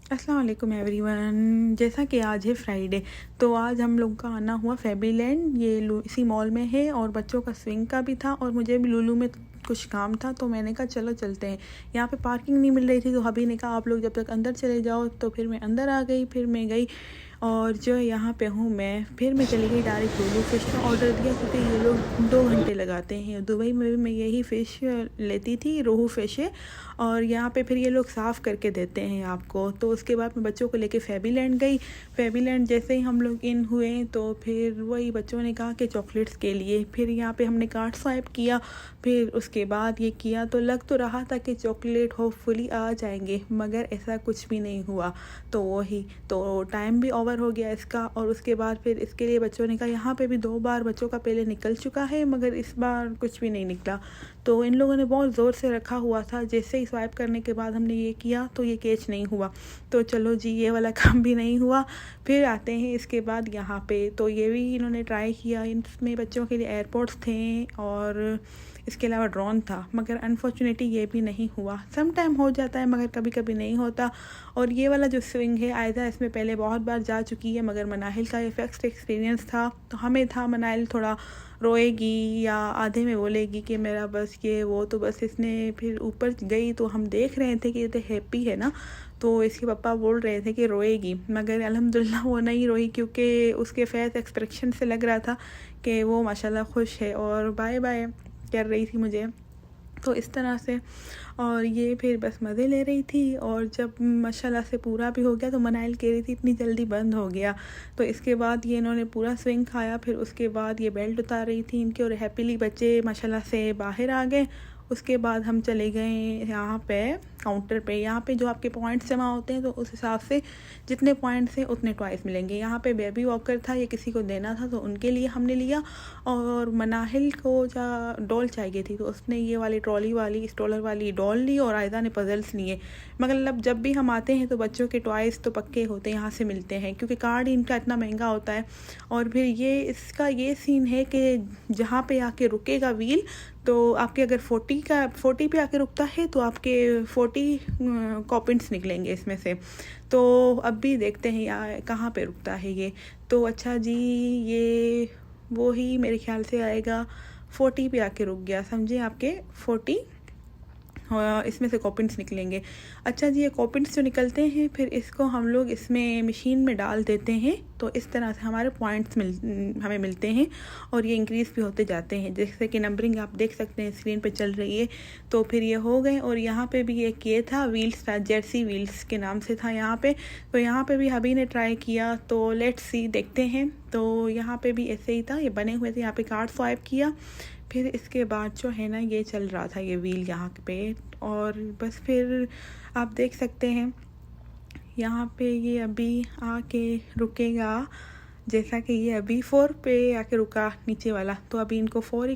अस्सलाम वालेकुम एवरीवन। जैसा कि आज है फ्राइडे, तो आज हम लोग का आना हुआ फेबीलैंड। ये इसी मॉल में है और बच्चों का स्विंग का भी था और मुझे भी लुलु में कुछ काम था, तो मैंने कहा चलो चलते हैं। यहाँ पे पार्किंग नहीं मिल रही थी, तो हबी ने कहा आप लोग जब तक अंदर चले जाओ। तो फिर मैं अंदर आ गई, फिर मैं गई और जो यहाँ पे हूँ फिर मैं चली गई डायरेक्ट लुलु। फ़िश का ऑर्डर दिया क्योंकि ये लोग 2 घंटे लगाते हैं। दुबई में भी मैं यही फ़िश लेती थी, रोहू फ़िश है और यहाँ पे फिर ये लोग साफ़ करके देते हैं आपको। तो उसके बाद मैं बच्चों को लेके फेबीलैंड गई। फेबीलैंड जैसे ही हम लोग इन हुए तो फिर वही बच्चों ने कहा कि चॉकलेट्स के लिए, फिर यहाँ पे हमने कार्ड स्वाइप किया। फिर उसके बाद ये किया तो लग तो रहा था कि चॉकलेट होपफुली आ जाएंगे, मगर ऐसा कुछ भी नहीं हुआ। तो वही तो टाइम भी ओवर हो गया इसका। और उसके बाद फिर इसके लिए बच्चों ने कहा, यहाँ पे भी 2 बार बच्चों का पहले निकल चुका है मगर इस बार कुछ भी नहीं निकला। तो इन लोगों ने बहुत ज़ोर से रखा हुआ था। जैसे ही स्वाइप करने के बाद हमने ये किया तो ये कैच नहीं हुआ। तो चलो जी, ये वाला काम भी नहीं हुआ। फिर आते हैं इसके बाद यहाँ पे, तो ये भी इन्होंने ट्राई किया। इसमें बच्चों के लिए एयरपोर्ट्स थे और इसके अलावा ड्रोन था, मगर अनफॉर्चुनेटली ये भी नहीं हुआ। सम टाइम हो जाता है मगर कभी कभी नहीं होता। और ये वाला जो स्विंग है, आयदा इसमें पहले बहुत बार जा चुकी है मगर मनाहिल का ये फर्स्ट एक्सपीरियंस था। तो हमें था मनाहिल थोड़ा रोएगी या आधे में बोलेगी कि मेरा बस ये वो, तो बस इसने फिर ऊपर गई तो हम देख रहे थे कि ये तो हैप्पी है ना। तो इसके पापा बोल रहे थे कि रोएगी, मगर अल्हम्दुलिल्लाह वो नहीं रोई क्योंकि उसके फेस एक्सप्रेशन से लग रहा था कि वो माशाल्लाह खुश है और बाय बाय कर रही थी मुझे। तो इस तरह से और ये फिर बस मज़े ले रही थी। और जब माशाल्लाह से पूरा भी हो गया तो मनाइल कह रही थी इतनी जल्दी बंद हो गया। तो इसके बाद ये इन्होंने पूरा स्विंग खाया। फिर उसके बाद ये बेल्ट उतार रही थी इनके और हैप्पीली बच्चे माशाल्लाह से बाहर आ गए। उसके बाद हम चले गए यहाँ पे काउंटर पे। यहाँ पे जो आपके पॉइंट्स जमा होते हैं तो उस हिसाब से जितने पॉइंट्स हैं उतने टॉयस मिलेंगे। यहाँ पे बेबी वॉकर था, ये किसी को देना था तो उनके लिए हमने लिया। और मनाहिल को जा डॉल चाहिए थी तो उसने ये वाली ट्रॉली वाली स्ट्रोलर वाली डॉल ली और आयदा ने पजल्स लिए। मतलब जब भी हम आते हैं तो बच्चों के टॉयस तो पक्के होते हैं, यहाँ से मिलते हैं क्योंकि कार्ड इनका इतना महंगा होता है। और फिर ये इसका ये सीन है कि जहाँ पे आके रुकेगा व्हील, तो आपके अगर 40 पे आके रुकता है तो आपके 40 कॉपिन्स निकलेंगे इसमें से। तो अब भी देखते हैं यार कहाँ पे रुकता है ये। तो अच्छा जी, ये वो ही मेरे ख्याल से आएगा 40 पे आके रुक गया, समझे आपके 40 इसमें से कॉपिन्स निकलेंगे। अच्छा जी, ये कॉपिन्स जो निकलते हैं फिर इसको हम लोग इसमें मशीन में डाल देते हैं तो इस तरह से हमारे पॉइंट्स हमें मिलते हैं और ये इंक्रीज़ भी होते जाते हैं। जैसे कि नंबरिंग आप देख सकते हैं स्क्रीन पे चल रही है। तो फिर ये हो गए। और यहाँ पे भी एक ये था व्हील्स था, जर्सी व्हील्स के नाम से था यहाँ पे। तो यहाँ पे भी हबी ने ट्राई किया तो लेट्स सी, देखते हैं। तो यहाँ पे भी ऐसे ही था, ये बने हुए थे। यहाँ पे कार्ड स्वाइप किया, फिर इसके बाद जो है ना ये चल रहा था ये व्हील यहाँ पे। और बस फिर आप देख सकते हैं यहाँ पे ये अभी आके रुकेगा। जैसा कि ये अभी 4 पे आके रुका नीचे वाला, तो अभी इनको 4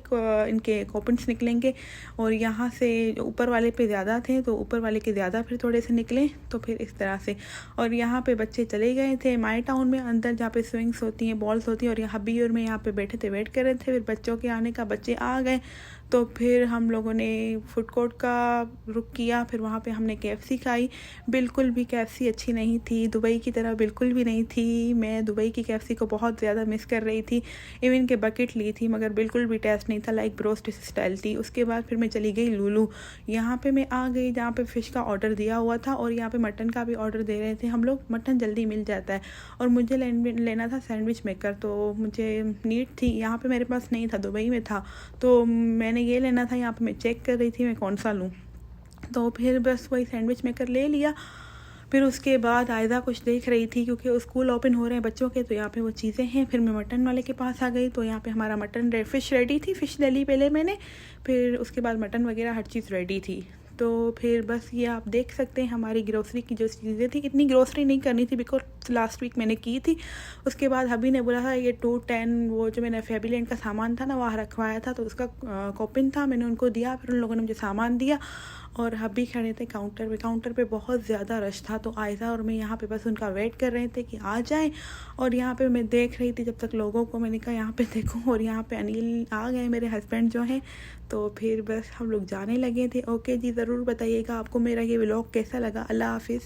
इनके कॉपिन्स निकलेंगे। और यहाँ से ऊपर वाले पे ज़्यादा थे तो ऊपर वाले के ज़्यादा फिर थोड़े से निकले, तो फिर इस तरह से। और यहाँ पे बच्चे चले गए थे माई टाउन में अंदर जहाँ पे स्विंग्स होती हैं, बॉल्स होती हैं। और यहाँ हबी और मैं यहाँ पे बैठे थे, वेट कर रहे थे फिर बच्चों के आने का। बच्चे आ गए तो फिर हम लोगों ने फूड कोर्ट का रुक किया। फिर वहाँ पे हमने KFC खाई। बिल्कुल भी KFC अच्छी नहीं थी, दुबई की तरह बिल्कुल भी नहीं थी। मैं दुबई की KFC को बहुत ज़्यादा मिस कर रही थी। इवन के बकेट ली थी मगर बिल्कुल भी टेस्ट नहीं था, लाइक ब्रोस्ट स्टाइल थी। उसके बाद फिर मैं चली गई लुलु। यहाँ पे मैं आ गई जहाँ पे फ़िश का ऑर्डर दिया हुआ था और यहाँ पे मटन का भी ऑर्डर दे रहे थे हम लोग। मटन जल्दी मिल जाता है। और मुझे लेना था सैंडविच मेकर, तो मुझे नीड थी, यहाँ पे मेरे पास नहीं था, दुबई में था। तो मैंने ये लेना था, यहाँ पे मैं चेक कर रही थी मैं कौन सा लूँ। तो फिर बस वही सैंडविच मेकर ले लिया। फिर उसके बाद आयदा कुछ देख रही थी क्योंकि स्कूल ओपन हो रहे हैं बच्चों के, तो यहाँ पे वो चीज़ें हैं। फिर मैं मटन वाले के पास आ गई तो यहाँ पे हमारा मटन फ़िश रेडी थी, फ़िश ले ली पहले मैंने, फिर उसके बाद मटन वगैरह हर चीज़ रेडी थी। तो फिर बस ये आप देख सकते हैं हमारी ग्रोसरी की जो चीज़ें थी। इतनी ग्रोसरी नहीं करनी थी बिकॉज लास्ट वीक मैंने की थी। उसके बाद हबी ने बोला था ये 210 वो जो मैंने फेबीलैंड का सामान था ना वहाँ रखवाया था तो उसका कॉपिन था, मैंने उनको दिया। फिर उन लोगों ने मुझे सामान दिया और हबी खड़े थे काउंटर पे बहुत ज़्यादा रश था। तो आयजा और मैं यहाँ पे बस उनका वेट कर रहे थे कि आ जाएं। और यहाँ पे मैं देख रही थी जब तक लोगों को, मैंने कहा यहाँ पे देखूँ। और यहाँ पे अनिल आ गए मेरे हस्बैंड जो हैं। तो फिर बस हम लोग जाने लगे थे। ओके जी, ज़रूर बताइएगा आपको मेरा ये व्लॉग कैसा लगा। अल्लाह हाफिज़।